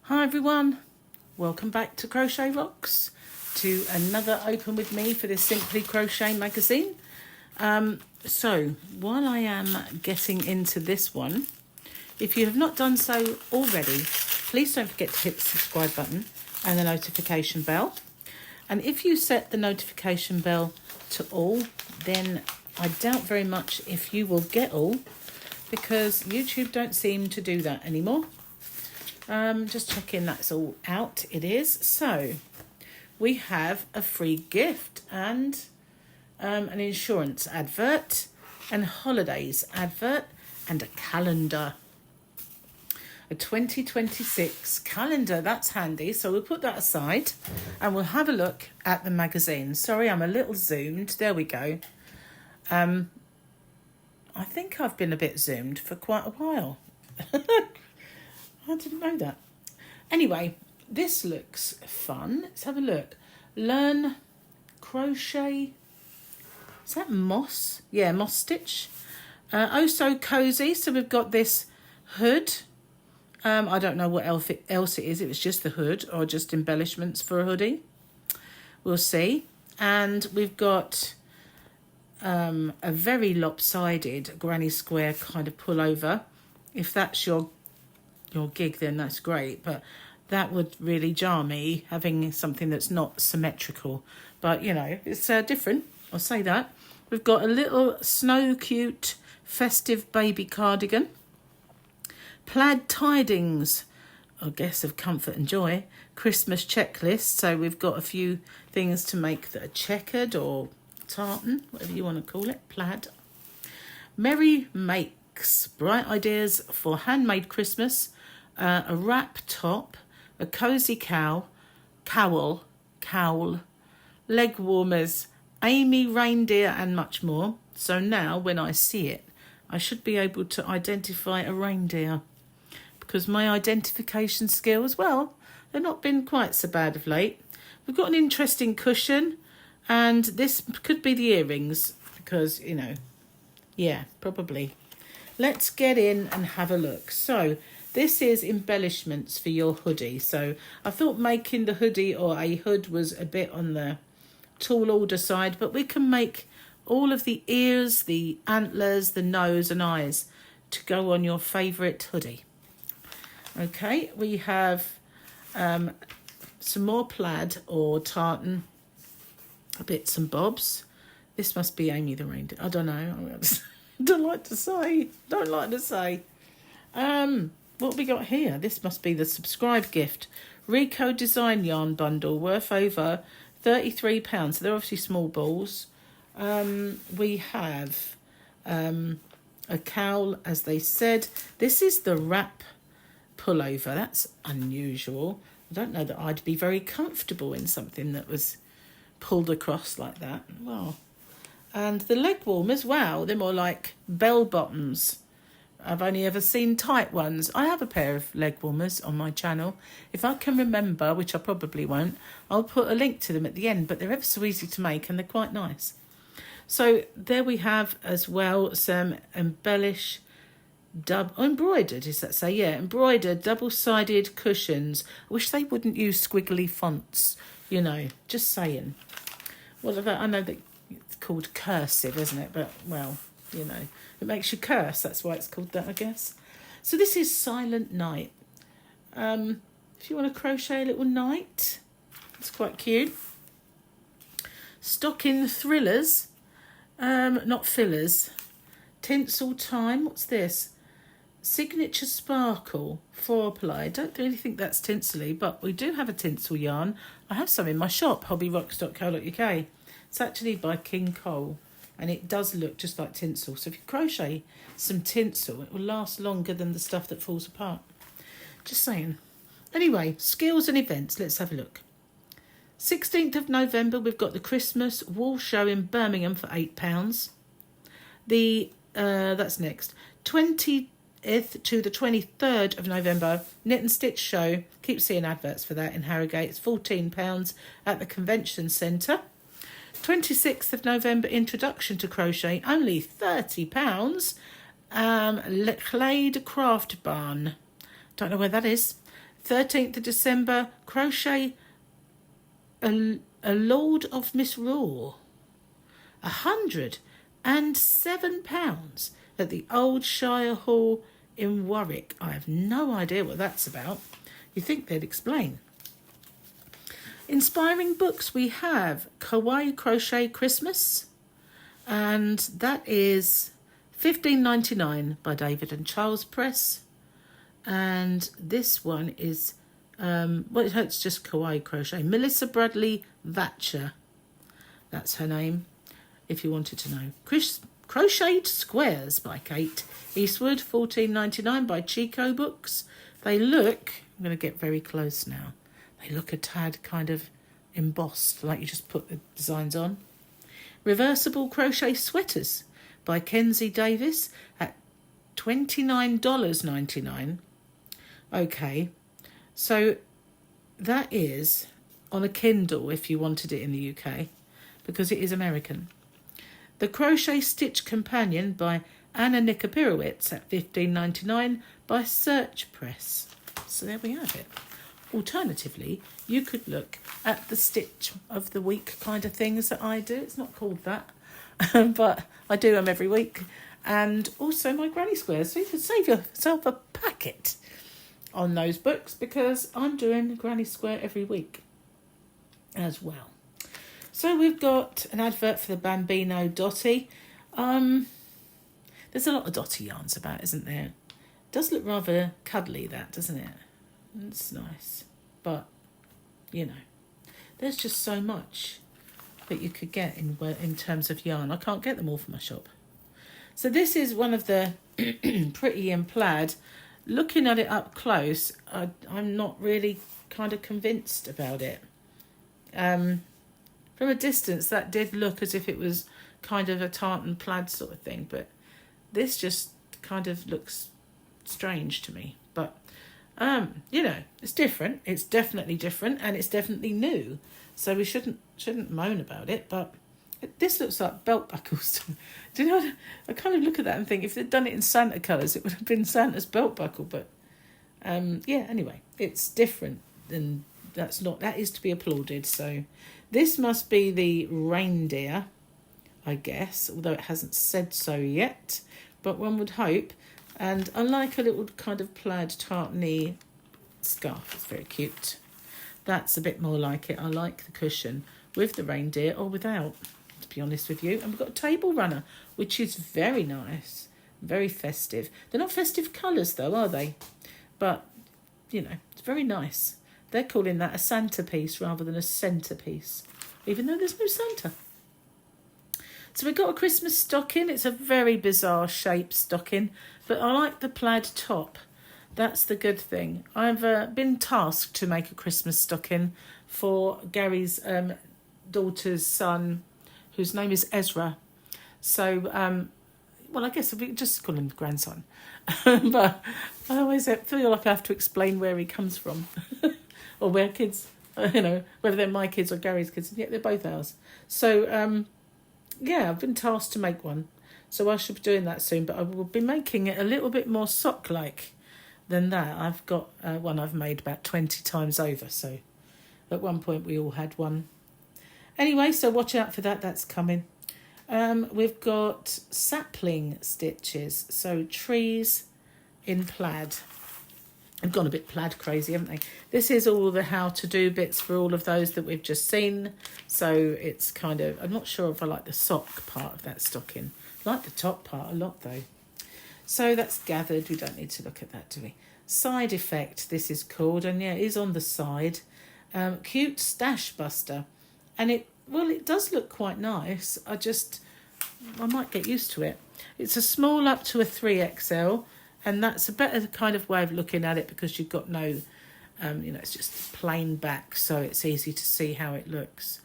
Hi everyone, welcome back to Crochet Rocks, to another open with me for this Simply Crochet magazine. So while I am getting into this one, if you have not done so already, please don't forget to hit the subscribe button and the notification bell. And if you set the notification bell to all, then I doubt very much if you will get all, because YouTube don't seem to do that anymore. Just checking that's all out. It is. So we have a free gift and an insurance advert and holidays advert and a calendar. A 2026 calendar, that's handy. So we'll put that aside and we'll have a look at the magazine. Sorry, I'm a little zoomed. There we go. I think I've been a bit zoomed for quite a while. I didn't know that. Anyway, this looks fun. Let's have a look. Learn crochet. Is that moss? Yeah, moss stitch. Oh, so cozy. So we've got this hood. I don't know what else it is. It was just the hood or just embellishments for a hoodie. We'll see. And we've got a very lopsided granny square kind of pullover. If that's your gig, then that's great, but that would really jar me, having something that's not symmetrical. But you know, it's different, I'll say that. We've got a little snow cute festive baby cardigan, plaid tidings, I guess of comfort and joy, Christmas checklist. So we've got a few things to make that are checkered or tartan, whatever you want to call it, plaid. Merry makes, bright ideas for handmade Christmas. A wrap top, a cozy cowl, leg warmers, Amy reindeer and much more. So now when I see it, I should be able to identify a reindeer, because my identification skills, well, they've not been quite so bad of late. We've got an interesting cushion, and this could be the earrings, because, you know, yeah, probably. Let's get in and have a look. So this is embellishments for your hoodie. So I thought making the hoodie or a hood was a bit on the tall order side, but we can make all of the ears, the antlers, the nose and eyes to go on your favourite hoodie. Okay, we have some more plaid or tartan bits and bobs. This must be Amy the reindeer. I don't know. Don't like to say. What have we got here? This must be the subscribe gift. Rico Design Yarn Bundle, worth over £33. So they're obviously small balls. We have a cowl, as they said. This is the wrap pullover. That's unusual. I don't know that I'd be very comfortable in something that was pulled across like that. Well, and the leg warmers, wow, they're more like bell bottoms. I've only ever seen tight ones. I have a pair of leg warmers on my channel. If I can remember, which I probably won't, I'll put a link to them at the end, but they're ever so easy to make and they're quite nice. So there we have as well some embroidered, is that say? Yeah, embroidered double-sided cushions. I wish they wouldn't use squiggly fonts, you know, just saying. What about, I know that it's called cursive, isn't it? But, well, you know, it makes you curse. That's why it's called that, I guess. So this is Silent Night. If you want to crochet a little knight, it's quite cute. Stocking thrillers, not fillers. Tinsel time. What's this? Signature sparkle 4-ply. I don't really think that's tinsely, but we do have a tinsel yarn. I have some in my shop, hobbyrocks.co.uk. It's actually by King Cole. And it does look just like tinsel. So if you crochet some tinsel, it will last longer than the stuff that falls apart. Just saying. Anyway, skills and events. Let's have a look. 16th of November, we've got the Christmas Wool Show in Birmingham for £8. That's next. 20th to the 23rd of November, Knit and Stitch Show. Keep seeing adverts for that in Harrogate. It's £14 at the Convention Centre. 26th of November, Introduction to Crochet, only £30. Clade Craft Barn, don't know where that is. 13th of December, Crochet a Lord of Miss Raw. £107 at the Old Shire Hall in Warwick. I have no idea what that's about. You think they'd explain. Inspiring books, we have Kawaii Crochet Christmas, and that is $15.99 by David and Charles Press. And this one is, it's just Kawaii Crochet. Melissa Bradley Voucher, that's her name, if you wanted to know. Crocheted Squares by Kate Eastwood, $14.99 by Chico Books. They look, I'm going to get very close now, they look a tad kind of embossed, like you just put the designs on. Reversible Crochet Sweaters by Kenzie Davis at $29.99. Okay, so that is on a Kindle if you wanted it in the UK, because it is American. The Crochet Stitch Companion by Anna Nikopirowitz at $15.99 by Search Press. So there we have it. Alternatively, you could look at the Stitch of the Week kind of things that I do. It's not called that, but I do them every week. And also my granny squares. So you could save yourself a packet on those books, because I'm doing granny square every week as well. So we've got an advert for the Bambino Dotty. There's a lot of Dotty yarns about, isn't there? It does look rather cuddly, that, doesn't it? It's nice. But, you know, there's just so much that you could get in terms of yarn. I can't get them all from my shop. So this is one of the Pretty in Plaid. Looking at it up close, I'm not really kind of convinced about it. From a distance, that did look as if it was kind of a tartan plaid sort of thing, but this just kind of looks strange to me. But, you know, it's different. It's definitely different, and it's definitely new. So we shouldn't moan about it, but this looks like belt buckles. Do you know, I kind of look at that and think if they'd done it in Santa colours, it would have been Santa's belt buckle. But, yeah, anyway, it's different, and that is to be applauded. So this must be the reindeer, I guess, although it hasn't said so yet, but one would hope. And I like a little kind of plaid tartany scarf. It's very cute. That's a bit more like it. I like the cushion with the reindeer or without, to be honest with you. And we've got a table runner, which is very nice, very festive. They're not festive colours though, are they? But, you know, it's very nice. They're calling that a Santa piece rather than a centrepiece, even though there's no Santa. So we've got a Christmas stocking. It's a very bizarre shaped stocking, but I like the plaid top. That's the good thing. I've been tasked to make a Christmas stocking for Gary's daughter's son, whose name is Ezra. So, well, I guess we just call him grandson. But I always feel like I have to explain where he comes from. Or where kids, you know, whether they're my kids or Gary's kids. Yeah, they're both ours. So, yeah, I've been tasked to make one. So I should be doing that soon. But I will be making it a little bit more sock-like than that. I've got one I've made about 20 times over. So at one point we all had one. Anyway, so watch out for that. That's coming. We've got sapling stitches. So trees in plaid. I've gone a bit plaid crazy, haven't they? This is all the how-to-do bits for all of those that we've just seen. So it's kind of, I'm not sure if I like the sock part of that stocking. I like the top part a lot, though. So that's gathered. We don't need to look at that, do we? Side effect, this is called. And, yeah, it is on the side. Cute stash buster. And it does look quite nice. I might get used to it. It's a small up to a 3XL. And that's a better kind of way of looking at it, because you've got no, you know, it's just plain back, so it's easy to see how it looks.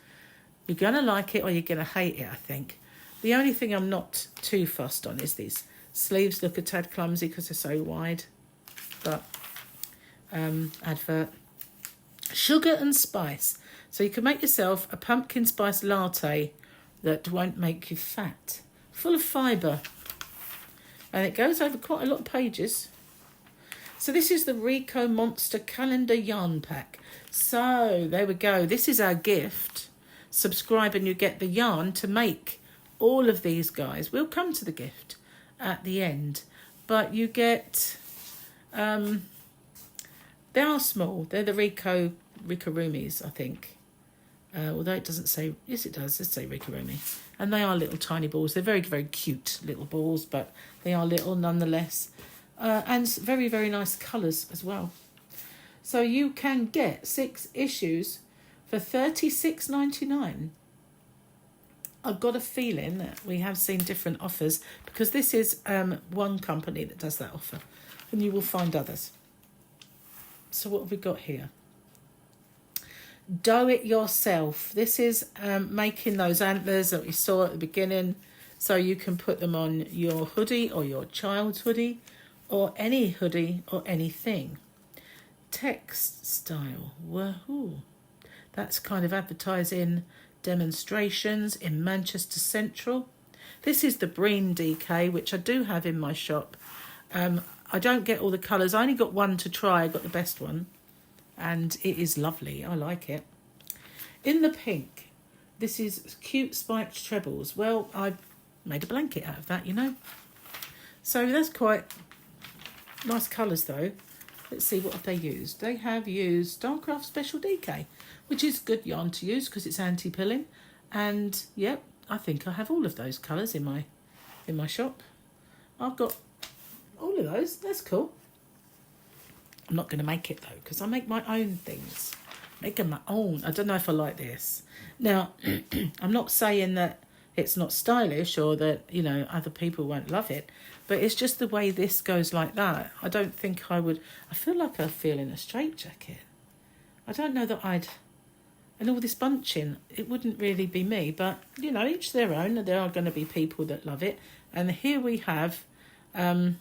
You're going to like it or you're going to hate it, I think. The only thing I'm not too fussed on is these sleeves look a tad clumsy because they're so wide. But, advert. Sugar and spice. So you can make yourself a pumpkin spice latte that won't make you fat. Full of fibre. And it goes over quite a lot of pages. So this is the Rico Monster Calendar Yarn Pack. So there we go. This is our gift. Subscribe and you get the yarn to make all of these guys. We'll come to the gift at the end. But you get, they are small. They're the Rikurumis, I think. Although it doesn't say, yes it does, it say Rikurumi. And they are little tiny balls. They're very, very cute little balls, but they are little nonetheless. And very, very nice colours as well. So you can get 6 issues for $36.99. I've got a feeling that we have seen different offers because this is one company that does that offer. And you will find others. So what have we got here? Do it yourself. This is making those antlers that we saw at the beginning. So you can put them on your hoodie or your child's hoodie or any hoodie or anything. Text style. Woohoo. That's kind of advertising demonstrations in Manchester Central. This is the Breen DK, which I do have in my shop. I don't get all the colours. I only got one to try. I got the best one. And it is lovely. I like it. In the pink, this is cute spiked trebles. Well, I made a blanket out of that, you know. So that's quite nice colours, though. Let's see, what have they used? They have used Starcraft Special DK, which is good yarn to use because it's anti-pilling. And, yep, I think I have all of those colours in my shop. I've got all of those. That's cool. I'm not going to make it, though, because I make my own things. Making my own. I don't know if I like this. Now, I'm not saying that it's not stylish or that, you know, other people won't love it. But it's just the way this goes like that. I don't think I would... I feel like I feel in a straitjacket. I don't know that I'd... And all this bunching, it wouldn't really be me. But, you know, each their own. There are going to be people that love it. And here we have... the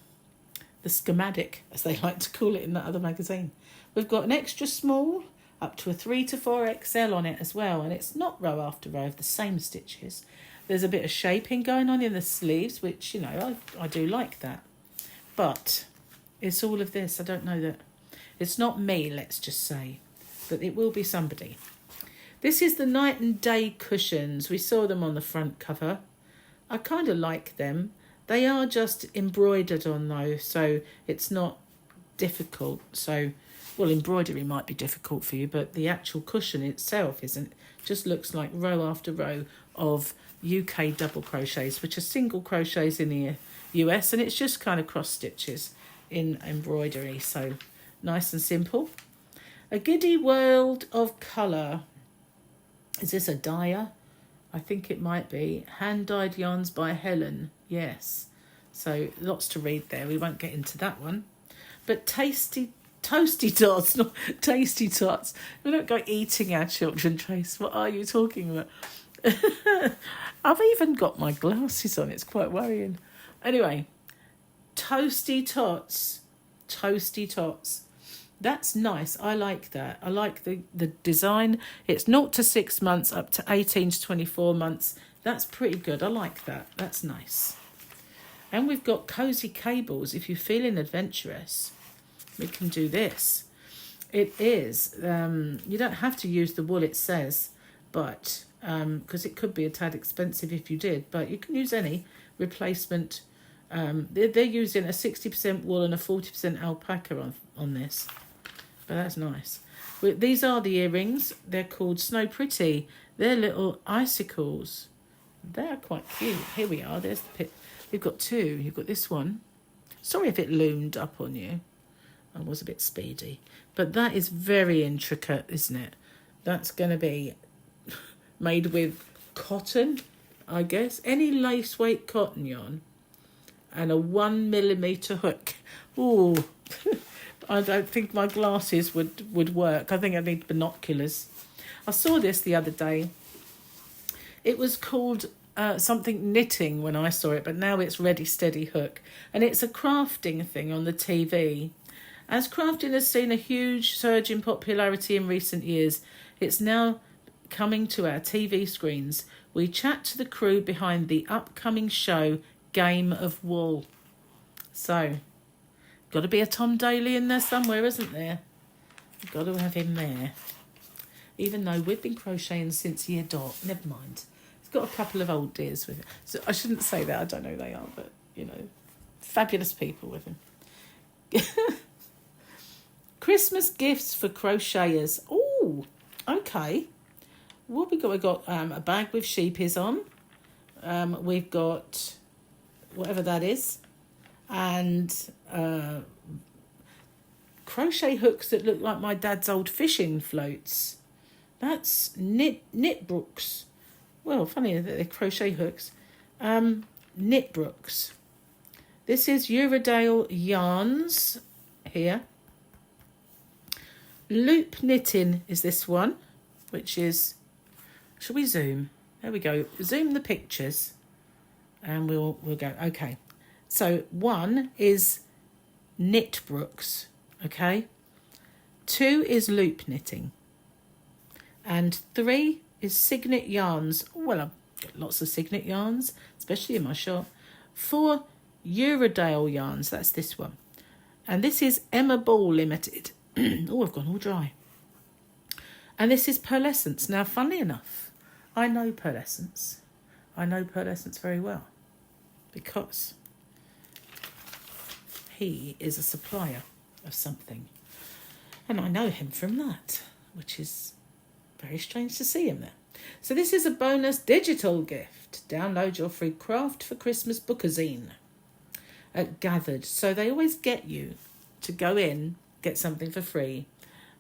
schematic, as they like to call it in that other magazine. We've got an extra small up to a 3 to 4 XL on it as well, and it's not row after row of the same stitches. There's a bit of shaping going on in the sleeves, which, you know, I do like that. But it's all of this. I don't know that... It's not me, let's just say, but it will be somebody. This is the Night and Day cushions. We saw them on the front cover. I kind of like them. They are just embroidered on though, so it's not difficult. So, well, embroidery might be difficult for you, but the actual cushion itself isn't. Just looks like row after row of UK double crochets, which are single crochets in the US, and it's just kind of cross stitches in embroidery. So nice and simple. A Giddy World of Colour. Is this a dyer? I think it might be. Hand-dyed yarns by Helen. Yes. So lots to read there. We won't get into that one. But toasty tots, not tasty tots. We don't go eating our children, Trace. What are you talking about? I've even got my glasses on. It's quite worrying. Anyway, toasty tots. Toasty tots. That's nice. I like that. I like the design. It's 0 to 6 months up to 18 to 24 months. That's pretty good. I like that. That's nice. And we've got cozy cables. If you're feeling adventurous, we can do this. It is, you don't have to use the wool, it says, but because it could be a tad expensive if you did, but you can use any replacement. They're using a 60% wool and a 40% alpaca on this. But that's nice. These are the earrings. They're called Snow Pretty. They're little icicles. They're quite cute. Here we are. There's the pit. We've got 2. You've got this one. Sorry if it loomed up on you. I was a bit speedy. But that is very intricate, isn't it? That's going to be made with cotton, I guess. Any lace weight cotton yarn. And a 1mm hook. Ooh. I don't think my glasses would work. I think I need binoculars. I saw this the other day. It was called something knitting when I saw it, but now it's Ready Steady Hook. And it's a crafting thing on the TV. As crafting has seen a huge surge in popularity in recent years, it's now coming to our TV screens. We chat to the crew behind the upcoming show Game of Wool. So... Got to be a Tom Daly in there somewhere, isn't there? Got to have him there. Even though we've been crocheting since year dot, never mind. It's got a couple of old dears with it. So I shouldn't say that, I don't know who they are, but, you know, fabulous people with him. Christmas gifts for crocheters. Oh, okay. What we got? We got a bag with sheepies on. We've got whatever that is, and crochet hooks that look like my dad's old fishing floats. That's Knitbrooks. Well, funny that they're crochet hooks. Knitbrooks. This is Uredale Yarns here. Loop Knitting is this one, which is, shall we zoom? There we go. Zoom the pictures and we'll go. Okay. So 1 is Knitbrooks, okay? 2 is Loop Knitting. And 3 is Signet Yarns. Well, I've got lots of Signet yarns, especially in my shop. 4, Uredale Yarns. That's this one. And this is Emma Ball Limited. Oh, I've gone all dry. And this is Pearlescence. Now, funnily enough, I know Pearlescence. I know Pearlescence very well because he is a supplier of something. And I know him from that, which is very strange to see him there. So this is a bonus digital gift. Download your free Craft for Christmas bookazine at Gathered. So they always get you to go in, get something for free,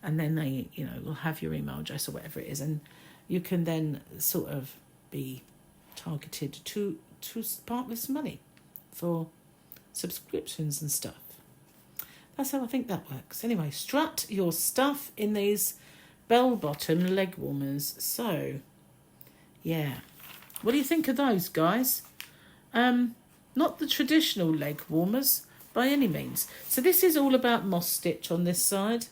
and then they, you know, will have your email address or whatever it is, and you can then sort of be targeted to part with some money for subscriptions and stuff. That's how I think that works. Anyway, strut your stuff in these bell-bottom leg warmers. So, yeah. What do you think of those, guys? Not the traditional leg warmers by any means. So this is all about moss stitch on this side.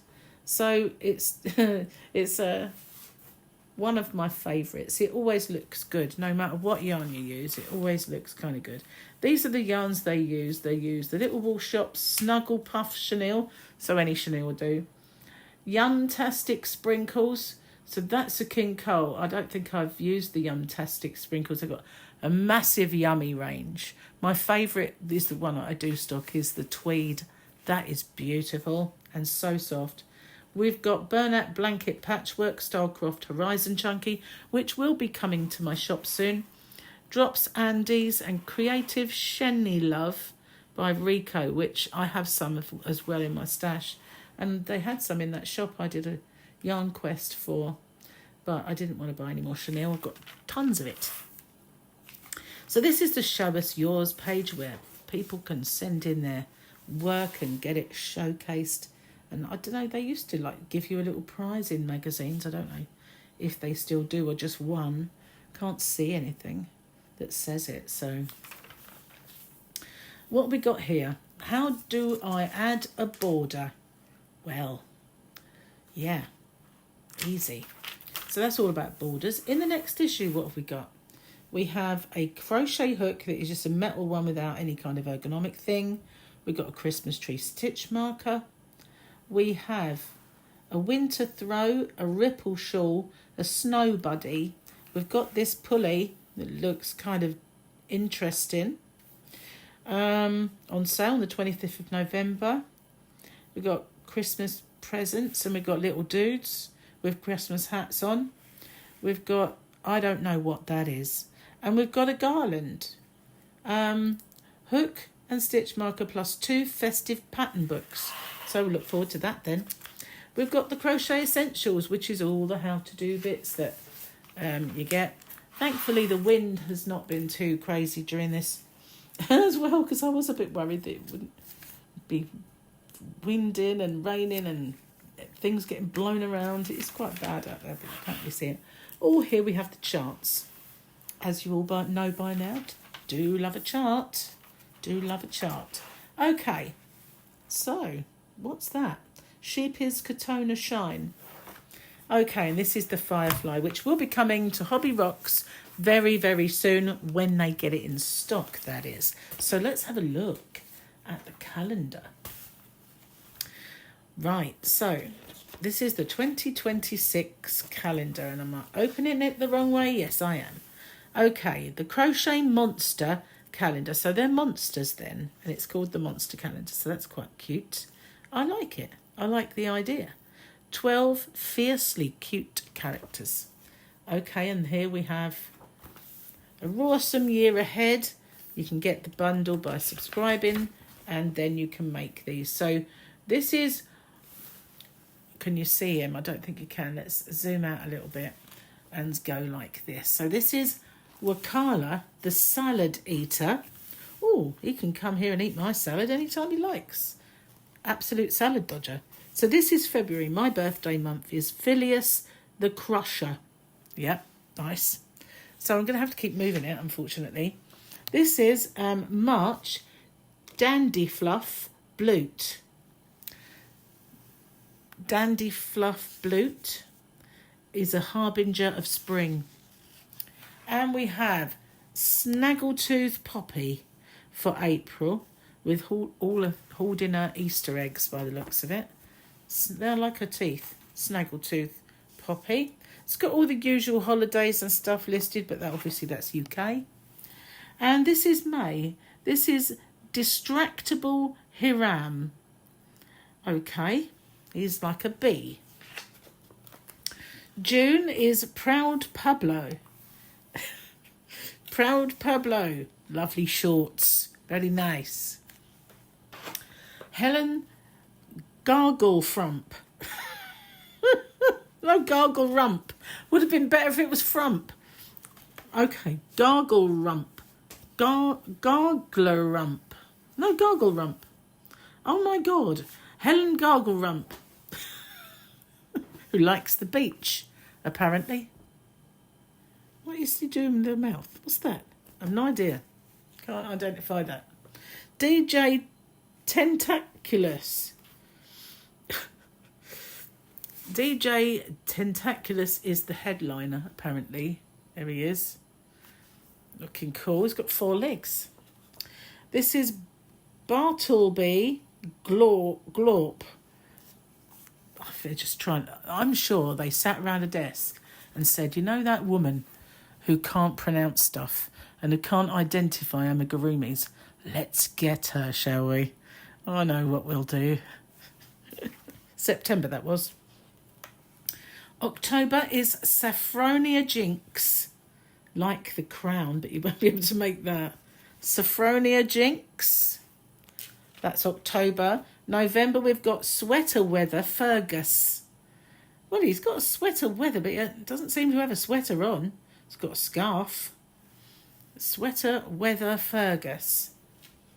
So it's one of my favourites. It always looks good. No matter what yarn you use, it always looks kind of good. These are the yarns they use. They use the Little Wool Shop Snuggle Puff Chenille. So any chenille will do. Yumtastic Sprinkles. So that's a King Cole. I don't think I've used the Yumtastic Sprinkles. I've got a massive yummy range. My favourite is the one I do stock is the Tweed. That is beautiful and so soft. We've got Bernat Blanket Patchwork Starcraft Horizon Chunky, which will be coming to my shop soon. Drops Andes and Creative Shenny Love by Rico, which I have some of as well in my stash. And they had some in that shop I did a yarn quest for, but I didn't want to buy any more chenille. I've got tons of it. So this is the Show Us Yours page where people can send in their work and get it showcased. And I don't know, they used to like give you a little prize in magazines. I don't know if they still do or just one. Can't see anything that says it. So what we got here? How do I add a border? Well, yeah, easy. So that's all about borders. In the next issue, what have we got? We have a crochet hook that is just a metal one without any kind of ergonomic thing. We've got a Christmas tree stitch marker. We have a winter throw, a ripple shawl, a snow buddy. We've got this pulley that looks kind of interesting. On sale on the 25th of November. We've got Christmas presents and we've got little dudes with Christmas hats on. We've got, I don't know what that is. And we've got a garland. Hook and stitch marker plus 2 festive pattern books. So we'll look forward to that then. We've got the Crochet Essentials, which is all the how-to-do bits that you get. Thankfully, the wind has not been too crazy during this as well, because I was a bit worried that it wouldn't be winding and raining and things getting blown around. It's quite bad out there, but you can't really see it. Oh, here we have the charts. As you all know by now, do love a chart. Do love a chart. Okay, so what's that? Sheepies Katona Shine. Okay, and this is the Firefly, which will be coming to Hobby Rocks very, very soon when they get it in stock, that is. So let's have a look at the calendar. Right, so this is the 2026 calendar, and I'm not opening it the wrong way. Yes, I am. Okay, the Crochet Monster calendar. So they're monsters then, and it's called the Monster calendar. So that's quite cute. I like it. I like the idea. 12 fiercely cute characters. Okay, and here we have a awesome year ahead. You can get the bundle by subscribing, and then you can make these. So this is, can you see him? I don't think you can. Let's zoom out a little bit and go like this. So this is Wakala, the salad eater. Oh, he can come here and eat my salad anytime he likes. Absolute salad dodger. So this is February. My birthday month is Phileas the Crusher. Yep, nice. So I'm going to have to keep moving it, unfortunately. This is March, Dandy Fluff Blute. Dandy Fluff Blute is a harbinger of spring. And we have Snaggletooth Poppy for April, with holding her Easter eggs by the looks of it. They're like her teeth. Snaggletooth Poppy. It's got all the usual holidays and stuff listed, but obviously that's UK. And this is May. This is Distractable Hiram. Okay, he's like a bee. June is Proud Pablo. Proud Pablo. Lovely shorts. Very nice. Helen Gargle Frump. No, Gargle Rump. Would have been better if it was Frump. Okay, Gargle Rump. Gargler Rump. No, Gargle Rump. Oh my God. Helen Gargle Rump. Who likes the beach, apparently. What is he doing with their mouth? What's that? I've no idea. Can't identify that. DJ Tentaculous. DJ Tentaculous is the headliner, apparently. There he is. Looking cool. He's got 4 legs. This is Bartleby Glorp. They're just trying. I'm sure they sat around a desk and said, you know that woman who can't pronounce stuff and who can't identify amigurumis? Let's get her, shall we? I know what we'll do. September, that was. October is Saffronia Jinx. Like the crown, but you won't be able to make that. Saffronia Jinx. That's October. November, we've got Sweater Weather Fergus. Well, he's got a sweater weather, but he doesn't seem to have a sweater on. He's got a scarf. Sweater Weather Fergus.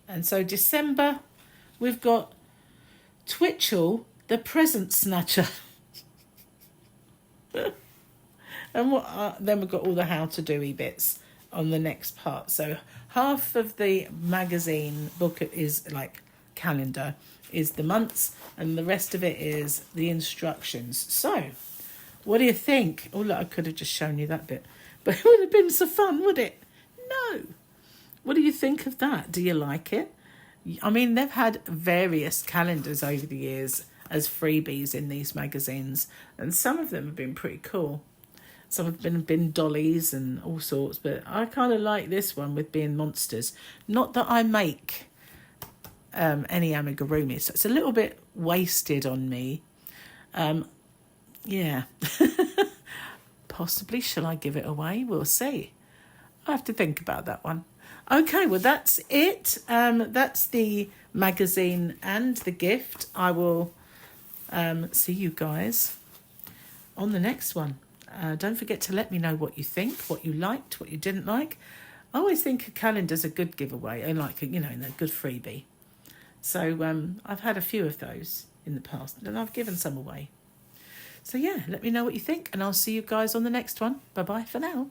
And so December, we've got Twitchell, the Present Snatcher. And then we've got all the how-to-do-y bits on the next part. So half of the magazine book is like calendar, is the months, and the rest of it is the instructions. So what do you think? Oh, look, I could have just shown you that bit. But it would have been so fun, would it? No. What do you think of that? Do you like it? I mean, they've had various calendars over the years as freebies in these magazines, and some of them have been pretty cool. Some have been dollies and all sorts, but I kind of like this one with being monsters. Not that I make any amigurumi, so it's a little bit wasted on me. Yeah. Possibly, shall I give it away? We'll see. I have to think about that one. Okay, well, that's it. That's the magazine and the gift. I will see you guys on the next one. Don't forget to let me know what you think, what you liked, what you didn't like. I always think a calendar's a good giveaway, and like, you know, a good freebie. So I've had a few of those in the past, and I've given some away. So yeah, let me know what you think, and I'll see you guys on the next one. Bye-bye for now.